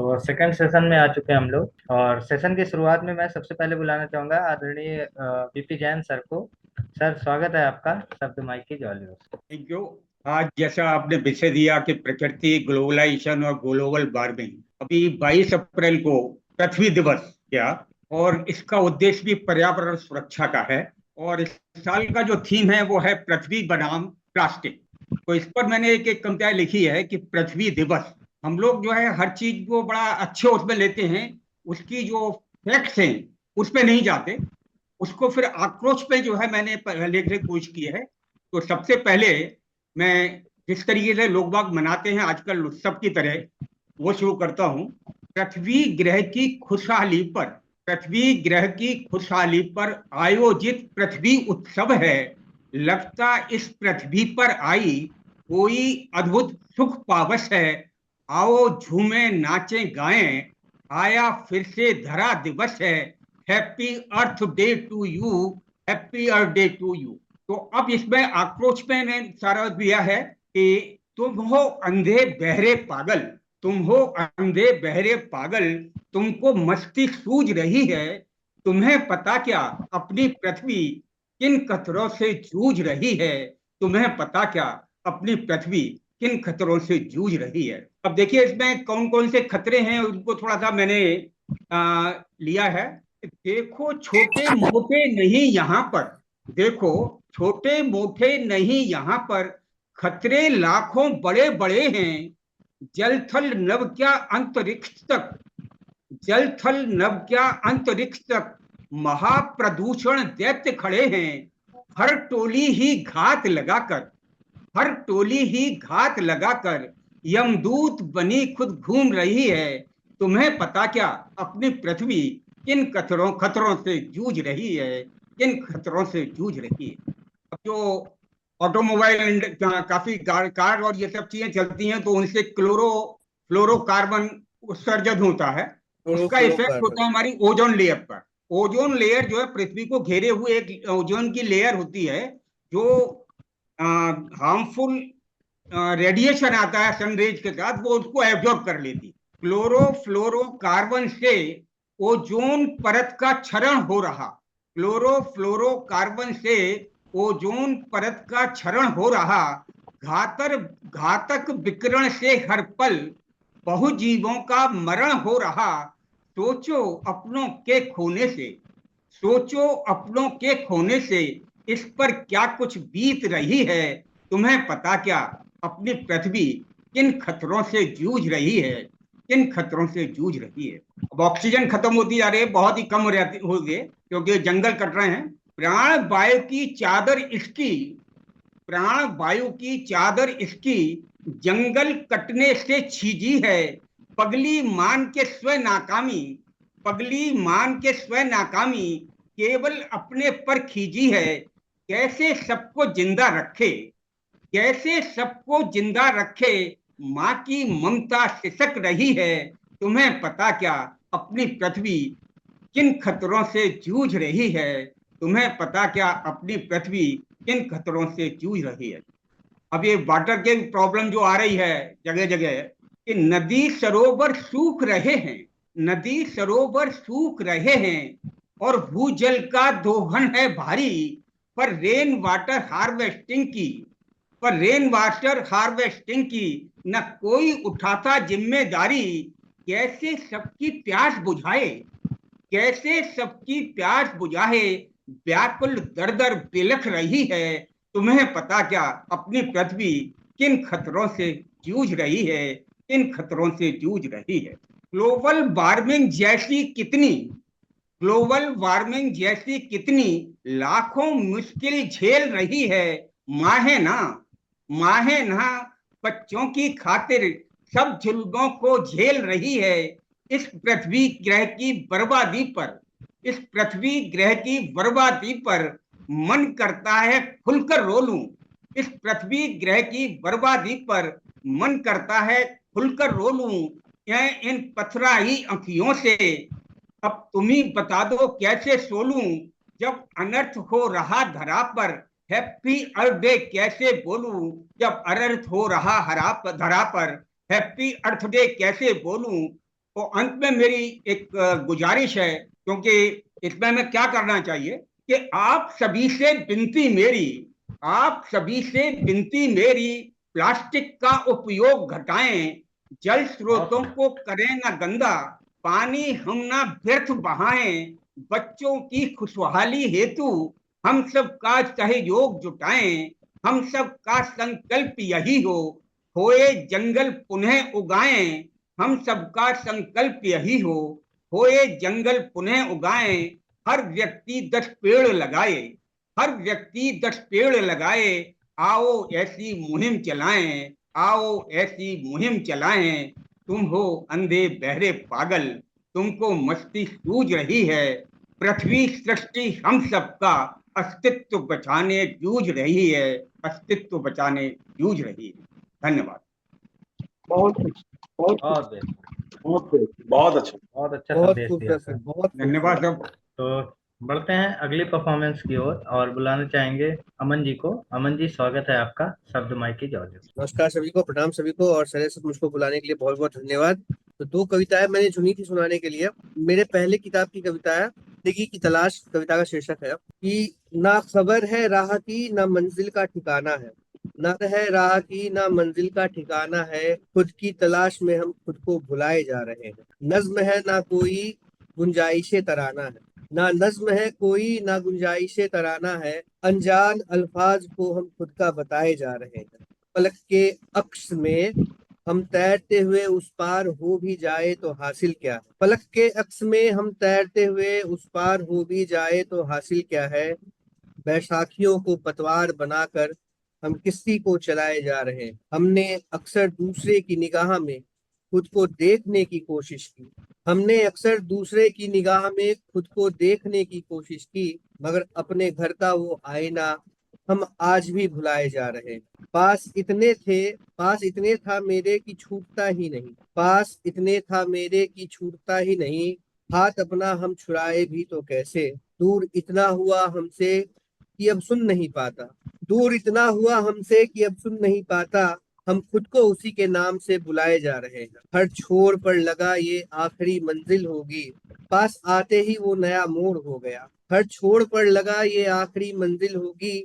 तो second session में आ चुके हैं हम लोग, और सेशन की शुरुआत में मैं सबसे पहले बुलाना चाहूंगा आदरणीय बीपी जैन सर को। सर, स्वागत है आपका। शब्द माइक की जॉली। Thank you. आज जैसा आपने विषय दिया कि प्रकृति, ग्लोबलाइजेशन और ग्लोबल वार्मिंग, अभी 22 अप्रैल को पृथ्वी दिवस किया, और इसका उद्देश्य भी पर्यावरण सुरक्षा का है। और इस साल का जो थीम है वो है पृथ्वी बनाम प्लास्टिक। तो इस पर मैंने एक कविता लिखी है कि पृथ्वी दिवस, हम लोग जो है हर चीज को बड़ा अच्छे उसमें लेते हैं, उसकी जो फैक्ट्स हैं उसमें नहीं जाते, उसको फिर आक्रोश पे जो है मैंने लिखने की कोशिश की है। तो सबसे पहले मैं जिस तरीके से लोग बाग मनाते हैं आजकल उत्सव की तरह, वो शुरू करता हूं। पृथ्वी ग्रह की खुशहाली पर, पृथ्वी ग्रह की खुशहाली पर आयोजित पृथ्वी उत्सव है। लगता इस पृथ्वी पर आई कोई अद्भुत सुख पावस है। आओ झूमे नाचे गाएं, आया फिर से धरा दिवस है। Happy earth day to you, happy earth day to you. तो अब इसमें आक्रोश में ने सारा दिया है कि तुम हो अंधे बहरे पागल, तुम हो अंधे बहरे पागल, तुमको मस्ती सूझ रही है। तुम्हें पता क्या अपनी पृथ्वी किन खतरों से जूझ रही है। तुम्हें पता क्या अपनी पृथ्वी किन खतरों से जूझ रही है। अब देखिए इसमें कौन कौन से खतरे हैं उनको थोड़ा सा मैंने लिया है। देखो छोटे मोटे नहीं यहाँ पर, देखो छोटे मोटे नहीं यहाँ पर, खतरे लाखों बड़े बड़े हैं। जल थल नभ क्या अंतरिक्ष तक, जल थल नभ क्या अंतरिक्ष तक, महाप्रदूषण दैत्य खड़े हैं। हर टोली ही घात लगाकर, हर टोली ही घात लगाकर, यमदूत बनी खुद घूम रही है। तुम्हें पता क्या अपनी पृथ्वी किन खतरों खतरों से जूझ रही है, किन खतरों से जूझ रही है। अब जो ऑटोमोबाइल काफी कार और ये सब चीजें चलती हैं तो उनसे फ्लोरोकार्बन उत्सर्जन होता है। उसका इफेक्ट होता क्लोरोफ्लोरोकार्बन। है हमारी ओजोन लेयर पर। ओजोन लेयर जो है पृथ्वी को घेरे हुए एक ओजोन की लेयर होती है, जो हार्मफुल रेडिएशन आता है सनरेज के साथ, वो उसको एब्जॉर्ब कर लेती। क्लोरोफ्लोरोकार्बन से ओजोन परत का क्षरण हो रहा, क्लोरोफ्लोरोकार्बन से ओजोन परत का क्षरण हो रहा। घातक विकिरण से हर पल बहुजीवों का मरण हो रहा। सोचो अपनों के खोने से, सोचो अपनों के खोने से इस पर क्या कुछ बीत रही है। तुम्हें पता क्या अपनी पृथ्वी किन खतरों से जूझ रही है, किन खतरों से जूझ रही है। अब ऑक्सीजन खत्म होती जा रही है, बहुत ही कम हो गए क्योंकि जंगल कट रहे हैं। प्राण वायु की चादर इसकी, प्राण वायु की चादर इसकी, जंगल कटने से छीजी है। पगली मान के स्व नाकामी, पगली मान के स्व नाकामी, केवल अपने पर खींची है। कैसे सबको जिंदा रखे, कैसे सबको जिंदा रखे, माँ की ममता सिसक रही है। तुम्हें पता क्या अपनी पृथ्वी किन खतरों से जूझ रही है। तुम्हें पता क्या अपनी पृथ्वी किन खतरों से जूझ रही है। अब ये वाटर के प्रॉब्लम जो आ रही है जगह जगह, कि नदी सरोवर सूख रहे हैं, नदी सरोवर सूख रहे हैं, और भूजल का दोहन है भारी। पर रेन वाटर हार्वेस्टिंग की, पर रेन वाटर हार्वेस्टिंग की न कोई उठाता जिम्मेदारी। कैसे सबकी प्यास बुझाए, कैसे सबकी प्यास बुझाए, व्याकुल दर दर बिलख रही है। तुम्हें पता क्या अपनी पृथ्वी किन खतरों से जूझ रही है, किन खतरों से जूझ रही है। ग्लोबल वार्मिंग जैसी कितनी, ग्लोबल वार्मिंग जैसी कितनी लाखों मुश्किल झेल रही है। माहे ना, माहे ना बच्चों की खातिर सब जुल्मों को झेल रही है। इस पृथ्वी ग्रह की बर्बादी पर, इस पृथ्वी ग्रह की बर्बादी पर मन करता है खुलकर रो लूं। इस पृथ्वी ग्रह की बर्बादी पर मन करता है खुलकर रो लूं। यह इन पथराही आंखियों से अब तुम ही बता दो कैसे सोलूं। जब अनर्थ हो रहा धरा पर हैप्पी अर्थ डे कैसे बोलूं। जब अनर्थ हो रहा धरा पर हैप्पी अर्थ डे कैसे बोलूं। तो अंत में मेरी एक गुजारिश है, क्योंकि इसमें मैं क्या करना चाहिए कि आप सभी से विनती मेरी, प्लास्टिक का उपयोग घटाएं, जल स्रोतों को करें ना गंदा, पानी हम ना व्यर्थ बहाएं, बच्चों की खुशहाली हेतु हम सब का सहयोग जुटाएं, हम सब का संकल्प यही हो, होए जंगल पुनः उगाएं, हम सबका संकल्प यही हो, होए जंगल पुनः उगाएं, हर व्यक्ति 10 पेड़ लगाए, हर व्यक्ति 10 पेड़ लगाए, आओ ऐसी मुहिम चलाएं, आओ ऐसी मुहिम चलाएं, तुम हो अंधे बहरे पागल, तुमको मस्ती सूझ रही है, पृथ्वी सृष्टि हम सबका अस्तित्व बचाने जूझ रही है, अस्तित्व बचाने जूझ रही है। धन्यवाद। बहुत कुछ, बहुत कुछ, बहुत बेहतरीन, बहुत अच्छा, बहुत अच्छा बहुत संदेश दिया खूबसूरत, सर। बहुत धन्यवाद खूबसूरत। सब। तो बढ़ते हैं अगली परफॉर्मेंस की ओर और बुलाना चाहेंगे अमन जी को। अमन जी, स्वागत है आपका शब्द माइक की जॉर्ज। नमस्कार सभी को, प्रणाम सभी को, और सर से मुझको बुलाने के लिए बहुत बहुत धन्यवाद। तो दो कविताएं मैंने चुनी थी सुनाने के लिए। मेरे पहले किताब की कविता है जिंदगी की तलाश। कविता का शीर्षक है कि ना खबर है राह की, ना मंजिल का ठिकाना है, ना है राह की, ना मंजिल का ठिकाना है, खुद की तलाश में हम खुद को भुलाए जा रहे हैं। नज्म है ना कोई, गुंजाइशे तराना है, ना नज्म है कोई, ना गुंजाइशे तराना है, अनजान अल्फाज को हम खुद का बताए जा रहे हैं। पलक के अक्स में हम तैरते हुए उस पार हो भी जाए तो हासिल क्या है, पलक के अक्स में हम तैरते हुए उस पार हो भी जाए तो हासिल क्या है, बैसाखियों को पतवार बनाकर हम किसी को चलाए जा रहे हैं। हमने अक्सर दूसरे की निगाह में खुद को देखने की कोशिश की, हमने अक्सर दूसरे की निगाह में खुद को देखने की कोशिश की, मगर अपने घर का वो आईना हम आज भी भुलाए जा रहे हैं। पास इतने था मेरे कि छूटता ही नहीं, पास इतने था मेरे कि छूटता ही नहीं, हाथ अपना हम छुड़ाए भी तो कैसे, दूर इतना हुआ हमसे कि अब सुन नहीं पाता, दूर इतना हुआ हमसे कि अब सुन नहीं पाता, हम खुद को उसी के नाम से बुलाए जा रहे हैं। हर छोर पर लगा ये आखिरी मंजिल होगी, पास आते ही वो नया मोड़ हो गया। हर छोर पर लगा ये आखिरी मंजिल होगी,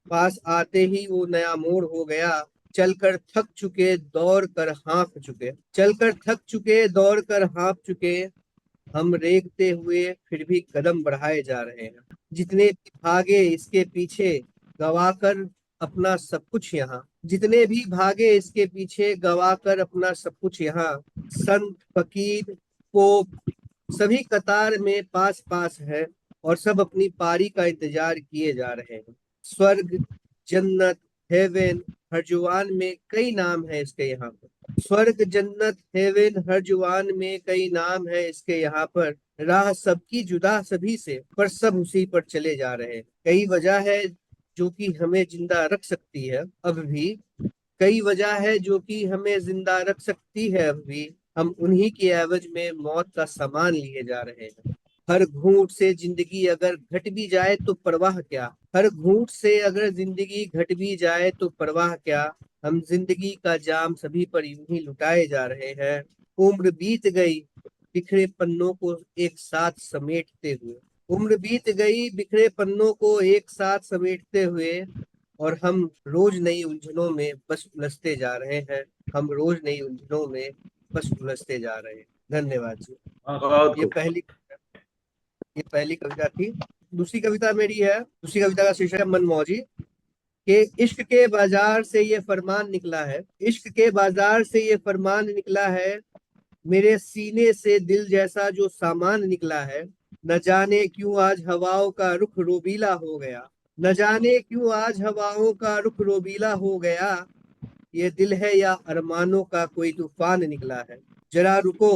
पास आते ही वो नया मोड़ हो गया। चलकर थक चुके दौड़ कर हाँफ चुके, चलकर थक चुके दौड़ कर हाँफ चुके, हम रेंगते हुए फिर भी कदम बढ़ाए जा रहे हैं। जितने भी भागे इसके पीछे गवाकर अपना सब कुछ यहाँ, जितने भी भागे इसके पीछे गवाकर अपना सब कुछ यहाँ, संत फकीर पोप सभी कतार में पास पास है और सब अपनी पारी का इंतजार किए जा रहे हैं। स्वर्ग, जन्नत, हेवन, हर जुबान में कई नाम है इसके यहाँ पर। स्वर्ग, जन्नत, हेवन, हर जुबान में कई नाम है इसके यहाँ पर। राह सबकी जुदा सभी से, पर सब उसी पर चले जा रहे हैं। कई वजह है जो कि हमें जिंदा रख सकती है अब भी, कई वजह है जो कि हमें जिंदा रख सकती है अब भी, हम उन्हीं के एवज में मौत का सामान लिए जा रहे हैं। हर घूंट से जिंदगी अगर घट भी जाए तो परवाह क्या, हर घूंट से अगर जिंदगी घट भी जाए तो परवाह क्या, हम जिंदगी का जाम सभी पर यूं ही लुटाए जा रहे हैं। उम्र बीत गई बिखरे पन्नों को एक साथ समेटते हुए, उम्र बीत गई बिखरे पन्नों को एक साथ समेटते हुए, और हम रोज नई उलझनों में बस उलझते जा रहे हैं, हम रोज नई उलझनों में बस उलझते जा रहे हैं। धन्यवाद जी। बहुत ये पहली कविता थी। दूसरी कविता मेरी है, दूसरी कविता का शीर्षक है मनमौजी। कि इश्क के बाजार से ये फरमान निकला है, इश्क के बाजार से ये फरमान निकला है, मेरे सीने से दिल जैसा जो सामान निकला है, न जाने क्यों आज हवाओं का रुख रोबीला हो गया, न जाने क्यों आज हवाओं का रुख रोबीला हो गया, ये दिल है या अरमानों का कोई तूफान निकला है। जरा रुको,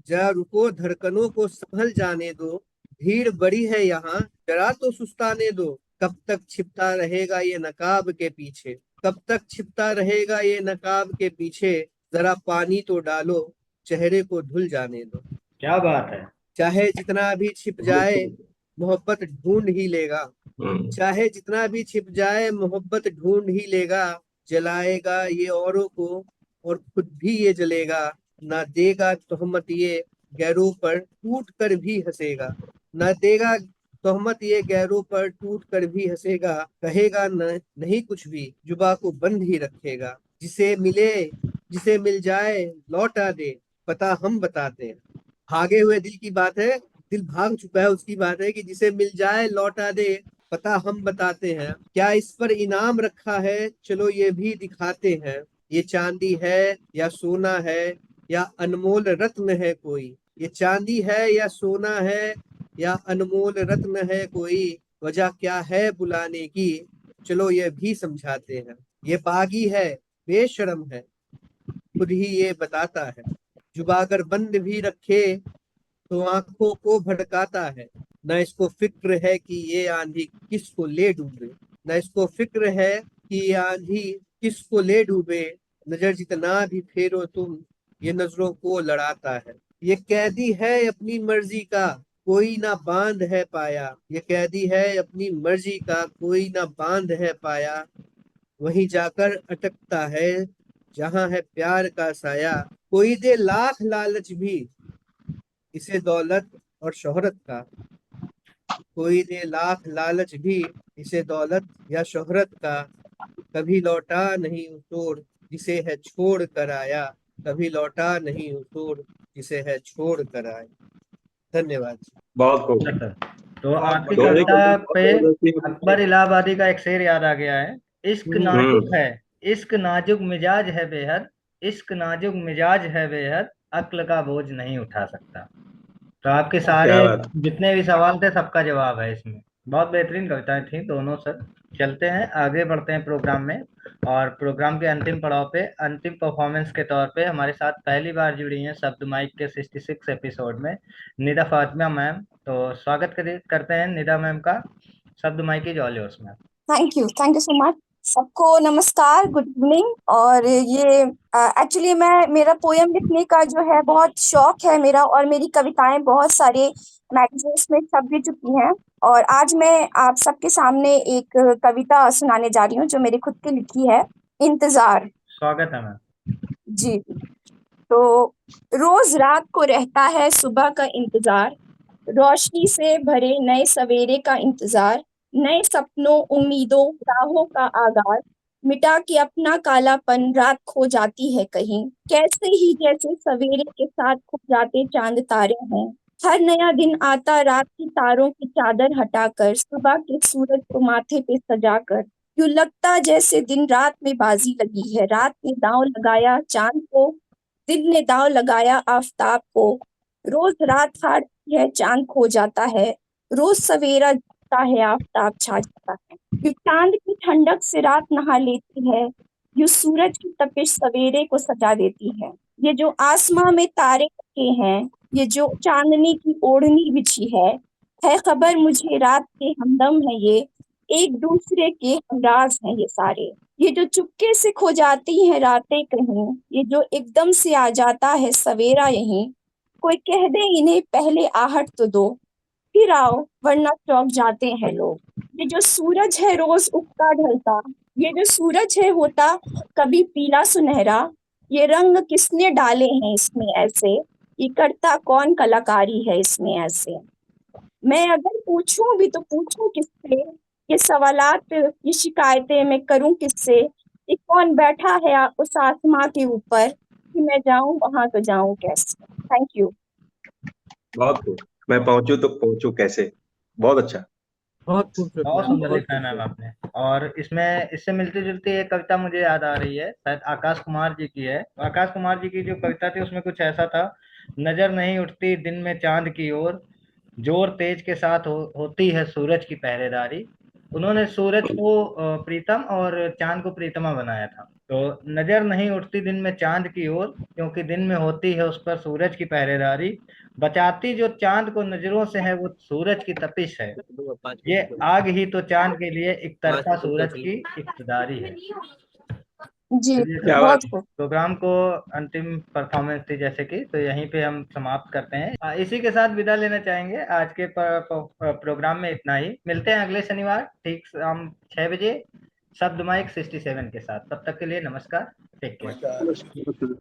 जरा रुको, धड़कनों को संभल जाने दो, भीड़ बड़ी है यहाँ, जरा तो सुस्ताने दो, कब तक छिपता रहेगा ये नकाब के पीछे, कब तक छिपता रहेगा ये नकाब के पीछे, जरा पानी तो डालो, चेहरे को धुल जाने दो। क्या बात है। चाहे जितना भी छिप जाए मोहब्बत ढूंढ ही लेगा, चाहे जितना भी छिप जाए मोहब्बत ढूंढ ही लेगा, जलाएगा ये औरों को और खुद भी ये जलेगा, ना देगा तोहमत ये गैरों पर टूट कर भी हंसेगा। ना देगा तोहमत ये गैरों पर टूट कर भी हंसेगा। कहेगा न, नहीं कुछ भी, जुबा को बंद ही रखेगा। जिसे मिले जिसे मिल जाए लौटा दे, पता हम बताते हैं। भागे हुए दिल की बात है, दिल भाग चुका है उसकी बात है कि जिसे मिल जाए लौटा दे, पता हम बताते हैं। क्या इस पर इनाम रखा है, चलो ये भी दिखाते हैं। ये चांदी है या सोना है या अनमोल रत्न है कोई। ये चांदी है या सोना है या अनमोल रत्न है कोई। वजह क्या है बुलाने की, चलो ये भी समझाते हैं। ये बागी है, बेशर्म है, खुद ही ये बताता है। जुबा अगर बंद भी रखे तो आंखों को भड़काता है। न इसको फिक्र है कि ये आंधी किसको ले डूबे। न इसको फिक्र है कि ये आंधी किसको ले डूबे। नजर जितना भी फेरो तुम, ये नजरों को लड़ाता है। ये कैदी है अपनी मर्जी का, कोई ना बांध है पाया। ये कैदी है अपनी मर्जी का, कोई ना बांध है पाया। वहीं जाकर अटकता है जहां है प्यार का साया। कोई दे लाख लालच भी इसे दौलत और शोहरत का। कोई दे लाख लालच भी इसे दौलत या शोहरत का। कभी लौटा नहीं उतोड़ जिसे है छोड़ कर आया। कभी लौटा नहीं उतोड़ जिसे है छोड़ कर आया। धन्यवाद। बहुत खूब। सर, तो बहुत आपकी बढ़िया। दोनों ही कविता कविता पे बहुत जबरदस्ती अकबर इलाहाबादी का एक शेर याद आ गया है। इश्क नाजुक हम्म। है, इश्क नाजुक मिजाज है बेहद, इश्क नाजुक मिजाज है बेहद, अक्ल का बोझ नहीं उठा सकता। तो आपके सारे क्या बात। जितने भी सवाल थे सबका जवाब है इसमें। बहुत बेहतरीन कविताएं थी दोनों सर। चलते हैं आगे बढ़ते हैं प्रोग्राम में। और प्रोग्राम के अंतिम पड़ाव पे अंतिम परफॉर्मेंस के तौर पे हमारे साथ पहली बार जुड़ी हैं शब्द माइक के 66 एपिसोड में निदा फातिमा मैम। तो स्वागत करते हैं निदा मैम का शब्द माइक की जॉली उसमें। Thank you so much. सबको नमस्कार, गुड इवनिंग। और ये एक्चुअली मेरा पोयम लिखने का जो है बहुत शौक है मेरा, और मेरी कविताएं बहुत सारे मैगजीन्स में छप भी चुकी हैं। और आज मैं आप सबके सामने एक कविता सुनाने जा रही हूँ जो मेरी खुद की लिखी है, इंतजार। स्वागत है मैम। जी। तो रोज रात को रहता है सुबह का इंतजार, रोशनी से भरे नए सवेरे का इंतजार, नए सपनों उम्मीदों राहों का आगाज, मिटा के अपना कालापन रात खो जाती है कहीं, कैसे ही जैसे सवेरे के साथ खो जाते चांद तारे हैं। हर नया दिन आता रात की तारों की चादर हटाकर, सुबह के सूरज को माथे पे सजाकर, यूं लगता जैसे दिन रात में बाजी लगी है। रात ने दांव लगाया चांद को, दिन ने दांव लगाया आफताब को। रोज रात हारती है चांद खो जाता है, रोज सवेरा जाता है आफताब छा जाता है। यू चांद की ठंडक से रात नहा लेती है, यू सूरज की तपिश सवेरे को सजा देती है। ये जो आसमां में तारे लगे हैं, ये जो चांदनी की ओढ़नी बिछी है खबर मुझे रात के हमदम है ये, एक दूसरे के हमराज हैं ये सारे। ये जो चुपके से खो जाती हैं रातें कहीं, ये जो एकदम से आ जाता है सवेरा यहीं, कोई कह दे इन्हें पहले आहट तो दो, फिर आओ वरना चौंक जाते हैं लोग। ये जो सूरज है रोज उगता ढलता, ये जो सूरज है होता कभी पीला सुनहरा, ये रंग किसने डाले हैं इसमें ऐसे, ये करता कौन कलाकारी है इसमें ऐसे। मैं अगर पूछूं भी तो पूछूं किससे, ये सवालात ये शिकायतें मैं करूं किससे, कि कौन बैठा है उस आसमां के ऊपर, कि मैं जाऊं वहां तो जाऊं कैसे। Thank you. बहुत खूब। मैं पहुंचू तो पहुंचू कैसे। बहुत अच्छा। बहुत खूबसूरत बहुत मैम, सुंदर बहुत लिखा है मैम खूबसूरत। आपने। और इसमें इससे मिलती जुलती एक कविता मुझे याद आ रही है, शायद आकाश कुमार जी की है। आकाश कुमार जी की जो कविता थी उसमें कुछ ऐसा था, नजर नहीं उठती दिन में चांद की ओर, जोर तेज के साथ होती है सूरज की पहरेदारी। उन्होंने सूरज को प्रीतम और चांद को प्रीतमा बनाया था। तो नजर नहीं उठती दिन में चांद की ओर, क्योंकि दिन में होती है उस पर सूरज की पहरेदारी। बचाती जो चांद को नजरों से है वो सूरज की तपिश है। पाँच ये मिनट आग ही तो चांद के लिए एक पाँच तरफा मिनट सूरज चलिए। की इब्तदारी है। जी, चलिए सर, क्या बात। बहुत खूब। प्रोग्राम को अंतिम परफॉर्मेंस थी जैसे कि, तो यहीं पे हम समाप्त करते हैं। इसी के साथ विदा लेना चाहेंगे। आज के प्रोग्राम में इतना ही। मिलते हैं अगले शनिवार ठीक शाम 6 बजे शब्द माइक 67 के साथ। तब तक के लिए नमस्कार, टेक केयर। नमस्कार।